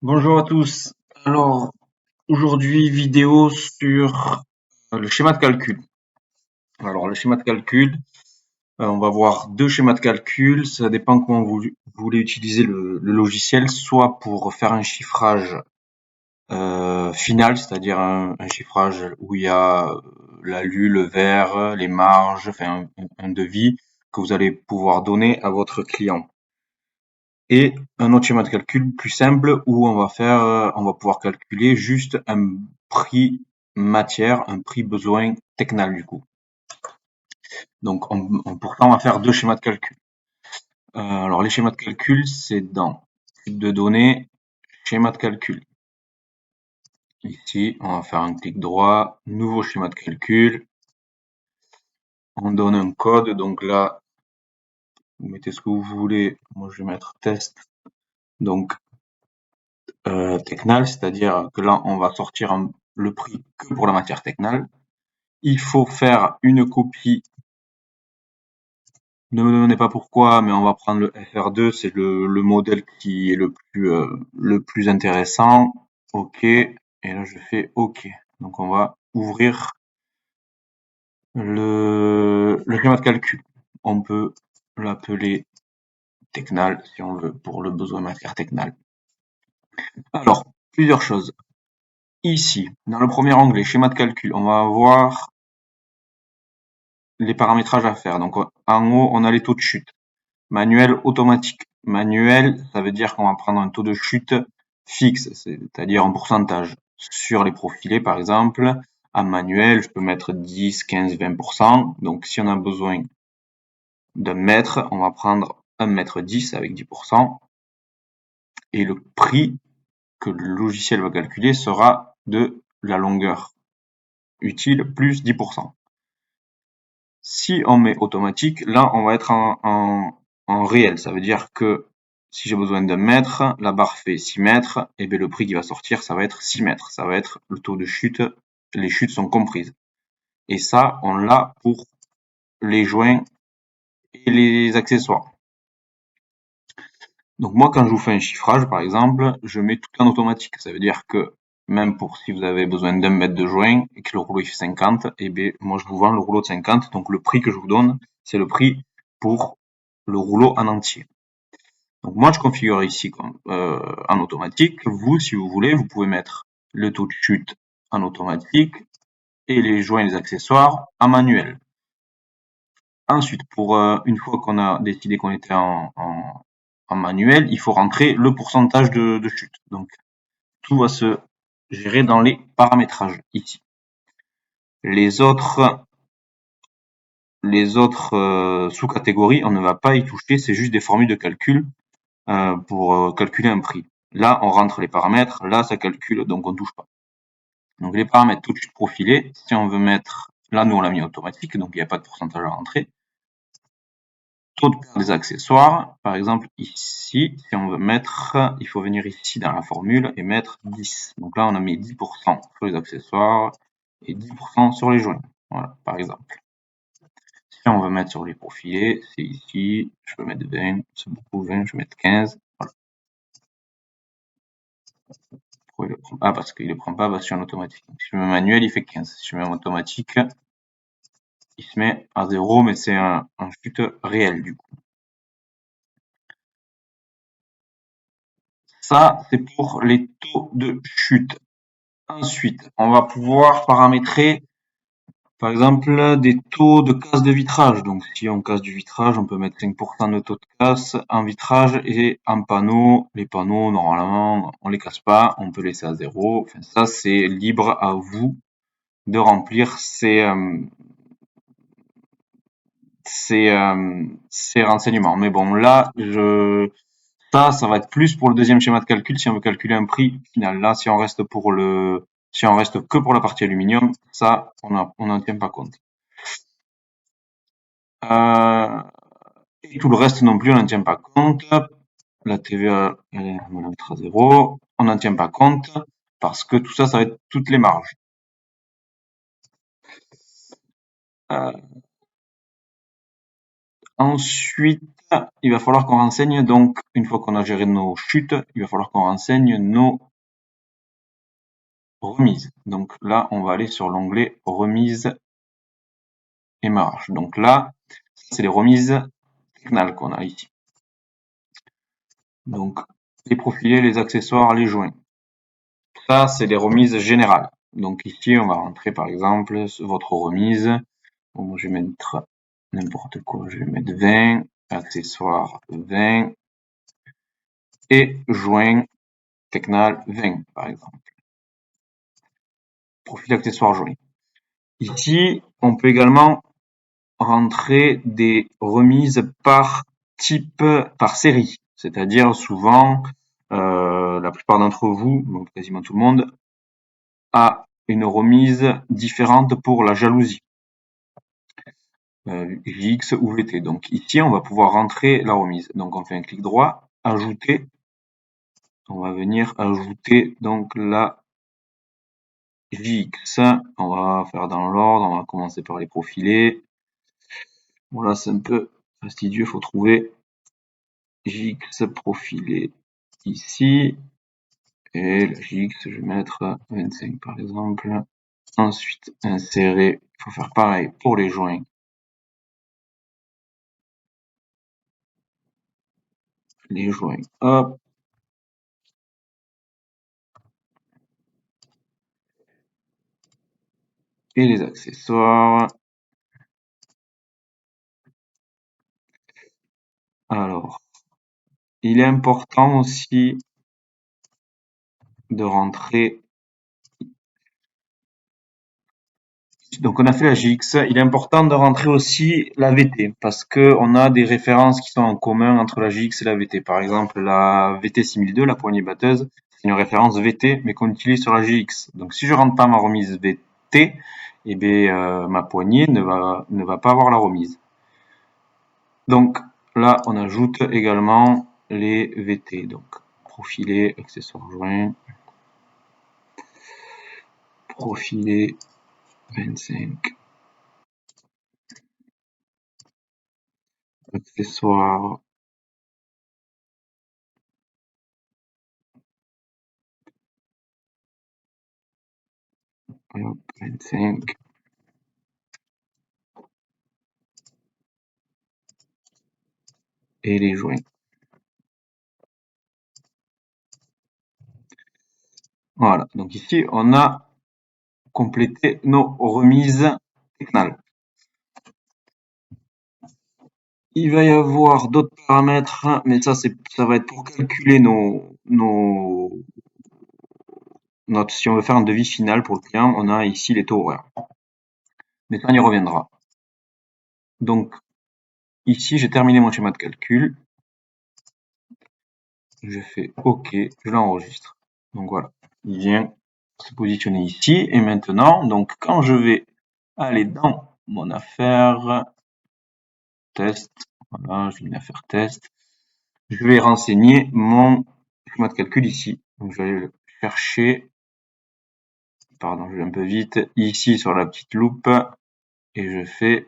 Bonjour à tous. Alors, aujourd'hui, vidéo sur le schéma de calcul. Alors, le schéma de calcul, on va voir deux schémas de calcul. Ça dépend comment vous voulez utiliser le logiciel, soit pour faire un chiffrage final, c'est-à-dire un chiffrage où il y a l'alu, le vert, les marges, enfin un devis que vous allez pouvoir donner à votre client. Et un autre schéma de calcul plus simple où on va pouvoir calculer juste un prix matière, un prix besoin technal du coup. Donc pour ça, on va faire deux schémas de calcul. Alors les schémas de calcul, c'est dans type de données, schéma de calcul. Ici, on va faire un clic droit, nouveau schéma de calcul. On donne un code, donc là, vous mettez ce que vous voulez. Moi, je vais mettre test. Donc technal, c'est-à-dire que là, on va sortir le prix que pour la matière technal. Il faut faire une copie. Ne me demandez pas pourquoi, mais on va prendre le FR2, c'est le modèle qui est le plus intéressant. OK. Et là, je fais OK. Donc, on va ouvrir le schéma de calcul. On peut l'appeler Technal si on veut pour le besoin matière technal. Alors, plusieurs choses. Ici, dans le premier onglet, schéma de calcul, on va avoir les paramétrages à faire. Donc, en haut, on a les taux de chute. Manuel, automatique. Manuel, ça veut dire qu'on va prendre un taux de chute fixe, c'est-à-dire en pourcentage. Sur les profilés, par exemple, en manuel, je peux mettre 10, 15, 20%. Donc, si on a besoin d'un mètre, on va prendre 1,10 m avec 10%. Et le prix que le logiciel va calculer sera de la longueur utile plus 10%. Si on met automatique, là, on va être en réel. Ça veut dire que si j'ai besoin d'un mètre, la barre fait 6 mètres, et bien le prix qui va sortir, ça va être 6 mètres. Ça va être le taux de chute. Les chutes sont comprises. Et ça, on l'a pour les joints et les accessoires. Donc moi, quand je vous fais un chiffrage, par exemple, je mets tout en automatique. Ça veut dire que même pour si vous avez besoin d'un mètre de joint et que le rouleau il fait 50, et bien moi je vous vends le rouleau de 50. Donc le prix que je vous donne, c'est le prix pour le rouleau en entier. Donc moi je configure ici en automatique. Vous, si vous voulez, vous pouvez mettre le taux de chute en automatique et les joints et les accessoires en manuel. Ensuite, pour une fois qu'on a décidé qu'on était en manuel, il faut rentrer le pourcentage de chute. Donc tout va se gérer dans les paramétrages ici. Les autres sous-catégories, on ne va pas y toucher, c'est juste des formules de calcul pour calculer un prix. Là, on rentre les paramètres, là, ça calcule, donc on ne touche pas. Donc les paramètres tout de suite profilés, si on veut mettre, là, nous, on l'a mis automatique, donc il n'y a pas de pourcentage à rentrer. Taux de perte des accessoires, par exemple ici, si on veut mettre, il faut venir ici dans la formule et mettre 10. Donc là, on a mis 10% sur les accessoires et 10% sur les joints. Voilà, par exemple. Si on veut mettre sur les profilés, c'est ici, je peux mettre 20, c'est beaucoup 20, je vais mettre 15. Voilà. Pourquoi il le prend pas? Parce qu'il ne le prend pas, parce que je suis en automatique. Si je mets manuel, il fait 15. Si je mets en automatique, il se met à 0, mais c'est un chute réel du coup. Ça, c'est pour les taux de chute. Ensuite, on va pouvoir paramétrer, par exemple, des taux de casse de vitrage. Donc, si on casse du vitrage, on peut mettre 5% de taux de casse en vitrage et en panneau. Les panneaux, normalement, on les casse pas, on peut laisser à 0. Enfin, ça, c'est libre à vous de remplir ces renseignements. Mais bon, là, ça va être plus pour le deuxième schéma de calcul si on veut calculer un prix final. Là, si on reste que pour la partie aluminium, ça, on n'en tient pas compte. Et tout le reste non plus, on n'en tient pas compte. La TVA, on va mettre à 0. On n'en tient pas compte parce que tout ça, ça va être toutes les marges. Ensuite, il va falloir qu'on renseigne, donc, une fois qu'on a géré nos chutes, il va falloir qu'on renseigne nos remises. Donc là, on va aller sur l'onglet remises et marge. Donc là, c'est les remises technales qu'on a ici. Donc, les profilés, les accessoires, les joints. Ça, c'est les remises générales. Donc ici, on va rentrer par exemple votre remise. Bon, moi, je vais mettre n'importe quoi. Je vais mettre 20, accessoires 20 et joints technal 20 par exemple. Profil accessoire joint. Ici, on peut également rentrer des remises par type, par série. C'est-à-dire souvent, la plupart d'entre vous, donc quasiment tout le monde, a une remise différente pour la jalousie. JX ou VT. Donc ici, on va pouvoir rentrer la remise. Donc on fait un clic droit, ajouter. On va venir ajouter donc la JX. On va faire dans l'ordre, on va commencer par les profilés. Bon là c'est un peu fastidieux, faut trouver JX profilé ici. Et la JX, je vais mettre 25 par exemple. Ensuite, insérer, il faut faire pareil pour les joints. Les joints, hop. Et les accessoires. Alors, il est important aussi de rentrer. Donc on a fait la JX, il est important de rentrer aussi la VT parce que on a des références qui sont en commun entre la JX et la VT. Par exemple, la VT 6002, la poignée batteuse, c'est une référence VT mais qu'on utilise sur la JX. Donc si je rentre pas ma remise VT, eh bien ma poignée ne va pas avoir la remise. Donc là, on ajoute également les VT, donc profilé, accessoires joints, profilé 25, accessoires 25. Et les joints. Voilà, donc ici on a complété nos remises technales. Il va y avoir d'autres paramètres, mais ça va être pour calculer si on veut faire un devis final pour le client, on a ici les taux horaires. Mais ça, on y reviendra. Donc ici, j'ai terminé mon schéma de calcul. Je fais OK, je l'enregistre. Donc voilà, il vient se positionner ici. Et maintenant, donc quand je vais aller dans mon affaire test, voilà, je mets une affaire test, je vais renseigner mon schéma de calcul ici. Donc je vais aller le chercher, pardon, je vais un peu vite, ici sur la petite loupe, et je fais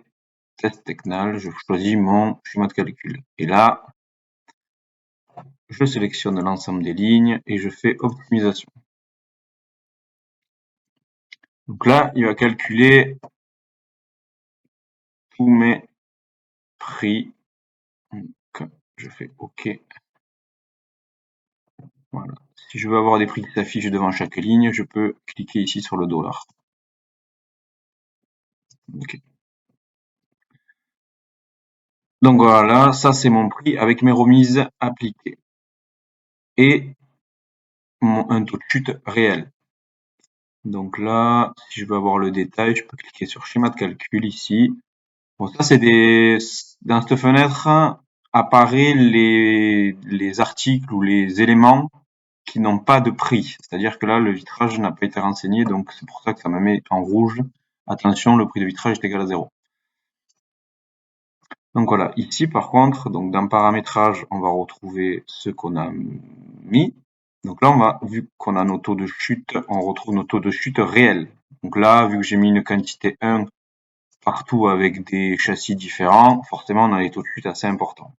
test technal, je choisis mon schéma de calcul. Et là, je sélectionne l'ensemble des lignes et je fais optimisation. Donc là, il va calculer tous mes prix. Donc, je fais OK. Voilà. Si je veux avoir des prix qui s'affichent devant chaque ligne, je peux cliquer ici sur le dollar. OK. Donc voilà, ça c'est mon prix avec mes remises appliquées. Et un taux de chute réel. Donc là, si je veux avoir le détail, je peux cliquer sur schéma de calcul ici. Bon, ça c'est dans cette fenêtre apparaissent les articles ou les éléments qui n'ont pas de prix. C'est-à-dire que là, le vitrage n'a pas été renseigné, donc c'est pour ça que ça me met en rouge. Attention, le prix de vitrage est égal à 0. Donc voilà, ici par contre, donc dans paramétrage, on va retrouver ce qu'on a mis. Donc là, vu qu'on a nos taux de chute, on retrouve nos taux de chute réels. Donc là, vu que j'ai mis une quantité 1 partout avec des châssis différents, forcément on a des taux de chute assez importants.